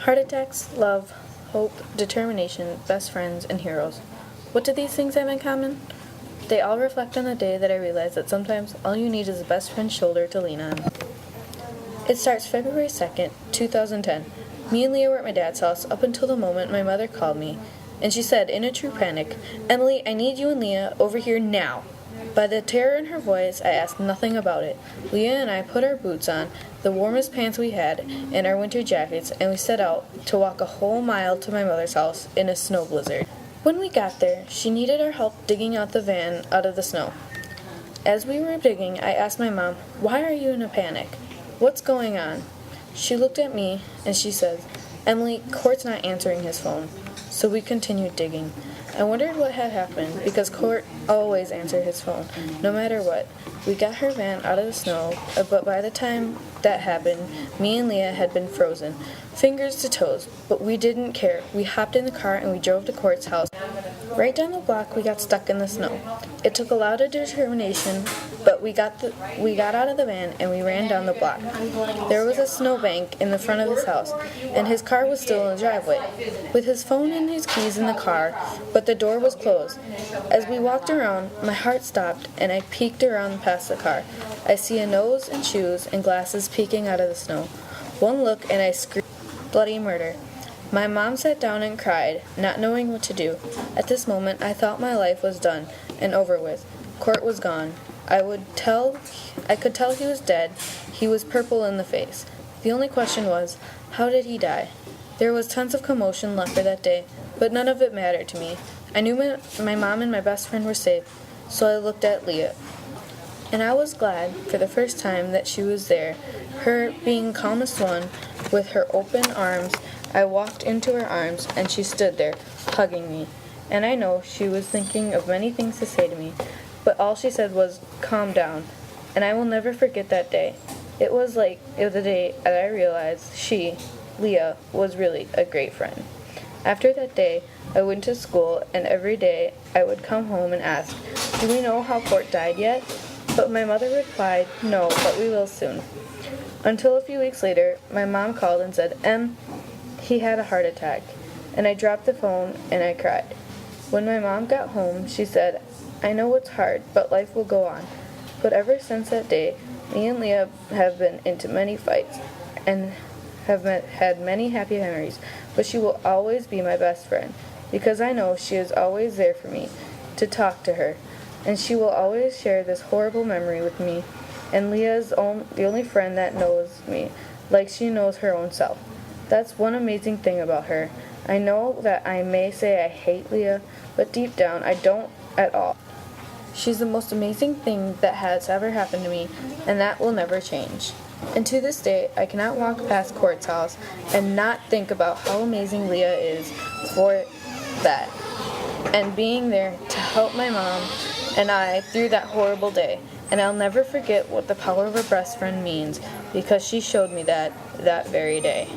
Heart attacks, love, hope, determination, best friends, and heroes. What do these things have in common? They all reflect on the day that I realized that sometimes all you need is a best friend's shoulder to lean on. It starts February 2nd, 2010. Me and Leah were at my dad's house up until the moment my mother called me, and she said, in a true panic, "Emily, I need you and Leah over here now." By the terror in her voice, I asked nothing about it. Leah and I put our boots on, the warmest pants we had, and our winter jackets, and we set out to walk a whole mile to my mother's house in a snow blizzard. When we got there, she needed our help digging out the van out of the snow. As we were digging, I asked my mom, "Why are you in a panic? What's going on?" She looked at me, and she said, "Emily, Court's not answering his phone." So we continued digging. I wondered what had happened, because Court always answered his phone, no matter what. We got her van out of the snow, but by the time that happened, me and Leah had been frozen, fingers to toes. But we didn't care. We hopped in the car and we drove to Court's house. Right down the block, we got stuck in the snow. It took a lot of determination, but we got out of the van and we ran down the block. There was a snowbank in the front of his house, and his car was still in the driveway, with his phone and his keys in the car, but the door was closed. As we walked around, my heart stopped, and I peeked around past the car. I see a nose and shoes and glasses peeking out of the snow. One look, and I screamed, "Bloody murder." My mom sat down and cried, not knowing what to do. At this moment, I thought my life was done and over with. Court was gone. I could tell he was dead. He was purple in the face. The only question was, how did he die? There was tons of commotion left for that day, but none of it mattered to me. I knew my mom and my best friend were safe, so I looked at Leah. And I was glad, for the first time, that she was there, her being calmest one, with her open arms. I walked into her arms, and she stood there, hugging me. And I know she was thinking of many things to say to me, but all she said was, "Calm down." And I will never forget that day. It was the day that I realized she, Leah, was really a great friend. After that day, I went to school, and every day I would come home and ask, "Do we know how Court died yet?" But my mother replied, "No, but we will soon." Until a few weeks later, my mom called and said, "He had a heart attack." And I dropped the phone and I cried. When my mom got home, she said, "I know it's hard, but life will go on." But ever since that day, me and Leah have been into many fights and have had many happy memories, but she will always be my best friend, because I know she is always there for me, to talk to her, and she will always share this horrible memory with me, and Leah is the only friend that knows me like she knows her own self. That's one amazing thing about her. I know that I may say I hate Leah, but deep down I don't at all. She's the most amazing thing that has ever happened to me, and that will never change. And to this day, I cannot walk past Court's house and not think about how amazing Leah is for that, and being there to help my mom and I through that horrible day. And I'll never forget what the power of a best friend means, because she showed me that very day.